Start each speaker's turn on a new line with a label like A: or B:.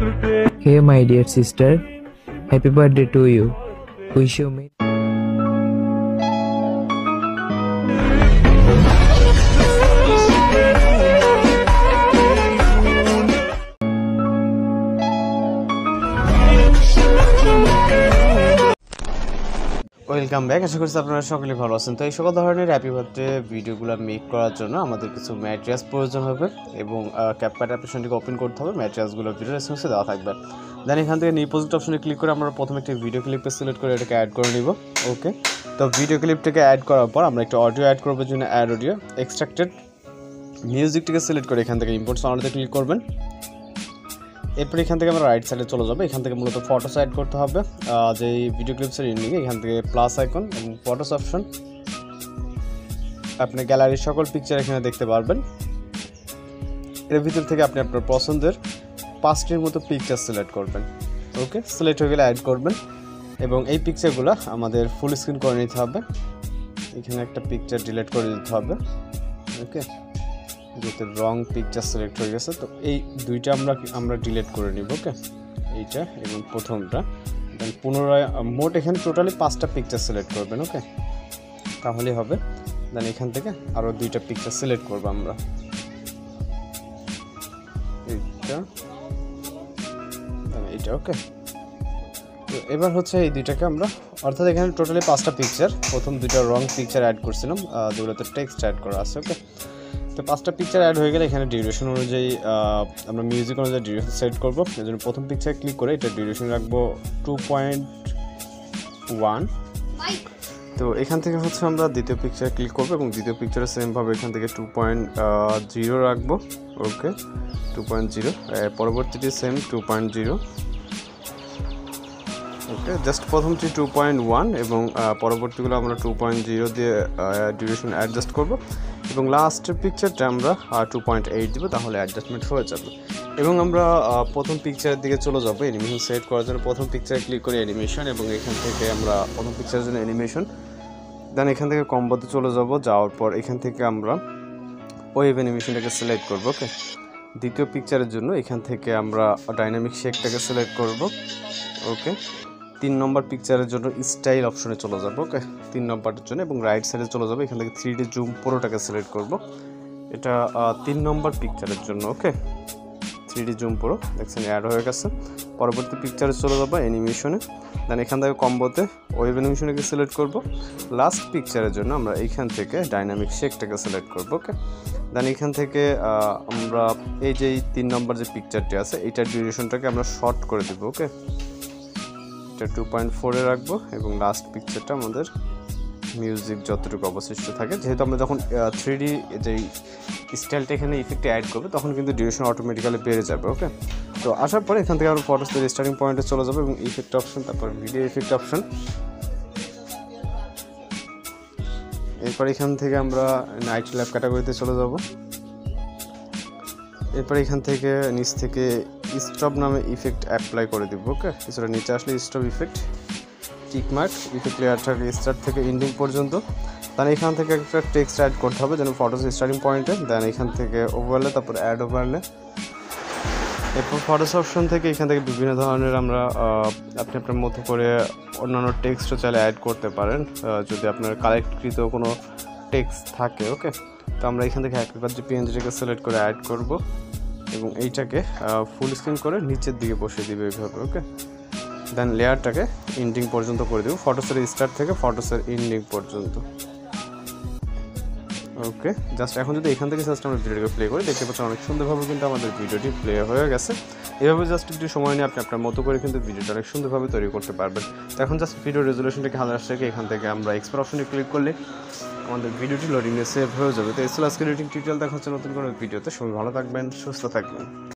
A: Hey my dear sister, happy birthday to you. Wish you many
B: welcome back. আশা করছি আপনারা সকলে ভালো আছেন। তো এই সকল ধরনের হ্যাপি বার্থডে ভিডিওগুলো মেক করার জন্য আমাদের কিছু ম্যাটেরিয়ালস প্রয়োজন হবে এবং ক্যাপকাট অ্যাপ্লিকেশনটিকে ওপেন করতে হবে। ম্যাটেরিয়ালসগুলো ভিডিও রেসপন্সে দেওয়া থাকবে। দেন এখান থেকে নিউ প্রজেক্ট অপশনে ক্লিক করে আমরা প্রথমে একটি ভিডিও ক্লিপকে সিলেক্ট করে এটাকে অ্যাড করে নিব। ওকে, তো ভিডিও ক্লিপটাকে অ্যাড করার পর আমরা একটা অডিও অ্যাড করবার জন্য অ্যাড অডিও এক্সট্রাক্টেড মিউজিকটিকে সিলেক্ট করে এখান থেকে ইম্পোর্ট সাউন্ডে ক্লিক করবেন। এরপর এখান থেকে আমরা রাইট সাইডে চলে যাবো। এখান থেকে মূলত ফটোস অ্যাড করতে হবে। যে ভিডিও ক্লিপসের এন্ডিংয়ে এখান থেকে প্লাস আইকন এবং ফটোস অপশন, আপনি গ্যালারির সকল পিকচার এখানে দেখতে পারবেন। এর ভিতর থেকে আপনি আপনার পছন্দের 5টির মতো পিকচার সিলেক্ট করবেন। ওকে, সিলেক্ট হয়ে গেলে অ্যাড করবেন এবং এই পিকচারগুলো আমাদের ফুল স্ক্রিন করে নিতে হবে। এখানে একটা পিকচার ডিলিট করে দিতে হবে। ওকে, যেহেতু রং পিকচার সিলেক্ট হয়ে গেছে, তো এই দুইটা আমরা ডিলিট করে নিব। ওকে, এইটা এবং প্রথমটা। দেন পুনরায় মোট এখানে টোটালি 5টা পিকচার সিলেক্ট করবেন। ওকে, তাহলেই হবে। দেন এখান থেকে আরও 2টা পিকচার সিলেক্ট করবো আমরা, এইটা। ওকে, তো এবার হচ্ছে এই দুইটাকে আমরা, অর্থাৎ এখানে টোটালি 5টা পিকচার, প্রথম 2টা রং পিকচার অ্যাড করছিলাম, যেগুলোতে টেক্সট অ্যাড করা আছে। ওকে, তো 5টা পিকচার অ্যাড হয়ে গেলে এখানে ডিউরেশন অনুযায়ী আমরা মিউজিক অনুযায়ী ডিউরেশন সেট করবো। এই জন্য প্রথম পিকচার ক্লিক করে এটা ডিউরেশন রাখবো 2.1। তো এখান থেকে হচ্ছে আমরা দ্বিতীয় পিকচার ক্লিক করবো এবং দ্বিতীয় পিকচারে সেমভাবে এখান থেকে 2.0 রাখবো। ওকে, 2.0। পরবর্তীটি সেম 2.0। ওকে, জাস্ট প্রথমটি 2.1 এবং পরবর্তীগুলো আমরা 2.0 দিয়ে ডিউরেশন অ্যাডজাস্ট করব এবং লাস্টের পিকচারটা আমরা 2.8 দিব, তাহলে অ্যাডজাস্টমেন্ট হয়ে যাবে। এবং আমরা প্রথম পিকচারের দিকে চলে যাবো অ্যানিমেশন সেট করার জন্য। প্রথম পিকচারে ক্লিক করে অ্যানিমেশন এবং এখান থেকে আমরা প্রথম পিকচারের জন্য অ্যানিমেশন। দেন এখান থেকে কম্বোতে চলে যাব। যাওয়ার পর এখান থেকে আমরা ওয়েভ অ্যানিমেশনটাকে সিলেক্ট করব। ওকে, দ্বিতীয় পিকচারের জন্য এখান থেকে আমরা ডাইনামিক শেকটাকে সিলেক্ট করব। ওকে, 3 নম্বর পিকচারের জন্য স্টাইল অপশনে চলে যাবো। ওকে, 3 নম্বরের জন্য এবং রাইট সাইডে চলে যাবো। এখান থেকে 3D জুম পুরোটাকে সিলেক্ট করব। এটা 3 নম্বর পিকচারের জন্য। ওকে, 3D জুম পুরো দেখছেন অ্যাড হয়ে গেছে। পরবর্তী পিকচারে চলে যাবো অ্যানিমেশনে। দেন এখান থেকে কম্বোতে ওয়েভ অ্যানিমেশনকে সিলেক্ট করব। লাস্ট পিকচারের জন্য আমরা এইখান থেকে ডাইনামিক শেকটাকে সিলেক্ট করব। ওকে, দেন এখান থেকে আমরা এই যে 3 নম্বর যে পিকচারটি আছে এইটার ডিউরেশনটাকে আমরা শর্ট করে দেব। ওকে, এটা 2.4 রাখবো এবং লাস্ট পিকচারটা আমাদের মিউজিক যতটুকু অবশিষ্ট থাকে, যেহেতু আমরা যখন 3D যে স্টাইলটা এখানে ইফেক্টে অ্যাড করবে তখন কিন্তু ডিউরেশন অটোমেটিক্যালি বেড়ে যাবে। ওকে, তো আসার পরে এখান থেকে আমরা ফটোসের স্টার্টিং পয়েন্টে চলে যাবো এবং ইফেক্ট অপশন, তারপর ভিডিও ইফেক্ট অপশন। এরপর এখান থেকে আমরা নাইট ল্যাব ক্যাটাগরিতে চলে যাব। এরপর এখান থেকে নিচ থেকে স্টপ নামে ইফেক্ট অ্যাপ্লাই করে দিব। ওকে, কিছুটা নিচে আসলে স্টপ ইফেক্ট, টিকমার্ক, ইফেক্ট লেয়ারটাকে স্টার্ট থেকে এন্ডিং পর্যন্ত। দেন এখান থেকে একটা টেক্সট অ্যাড করতে হবে যেন ফটোস স্টার্টিং পয়েন্টে। দেন এখান থেকে ওভারলে, তারপর অ্যাড ওভারলে। এরপর ফটোস অপশন থেকে এখান থেকে বিভিন্ন ধরনের আমরা আপনি আপনার মতো করে অন্যান্য টেক্সটও চাইলে অ্যাড করতে পারেন যদি আপনার কালেক্টকৃত কোনো টেক্সট থাকে। ওকে, তো আমরা এখান থেকে একবার যে পিএনজিটাকে সিলেক্ট করে অ্যাড করব এবং এইটাকে ফুল স্ক্রিন করে নিচের দিকে বসিয়ে দিবে এইভাবে। ওকে, দেন লেয়ারটাকে এন্ডিং পর্যন্ত করে দেবো, ফটোসের স্টার্ট থেকে ফটোসের এন্ডিং পর্যন্ত। ওকে, জাস্ট এখন যদি এখান থেকে জাস্ট আমরা ভিডিওটাকে প্লে করি, দেখতে পাচ্ছেন অনেক সুন্দরভাবে কিন্তু আমাদের ভিডিওটি প্লে হয়ে গেছে। এভাবে জাস্ট একটু সময় নিয়ে আপনি আপনার মতো করে কিন্তু ভিডিওটা অনেক সুন্দরভাবে তৈরি করতে পারবেন। তো এখন জাস্ট ভিডিও রেজুলেশনটাকে 100 রেখে এখান থেকে আমরা এক্সপোর্ট অপশনে ক্লিক করলে আমাদের ভিডিওটি লোডিংয়ে সেভ হয়ে যাবে। তো এই ছিল আজকে এডিটিং টিউটোরিয়াল। দেখা হচ্ছে নতুন কোনো ভিডিওতে। সবাই ভালো থাকবেন, সুস্থ থাকবেন।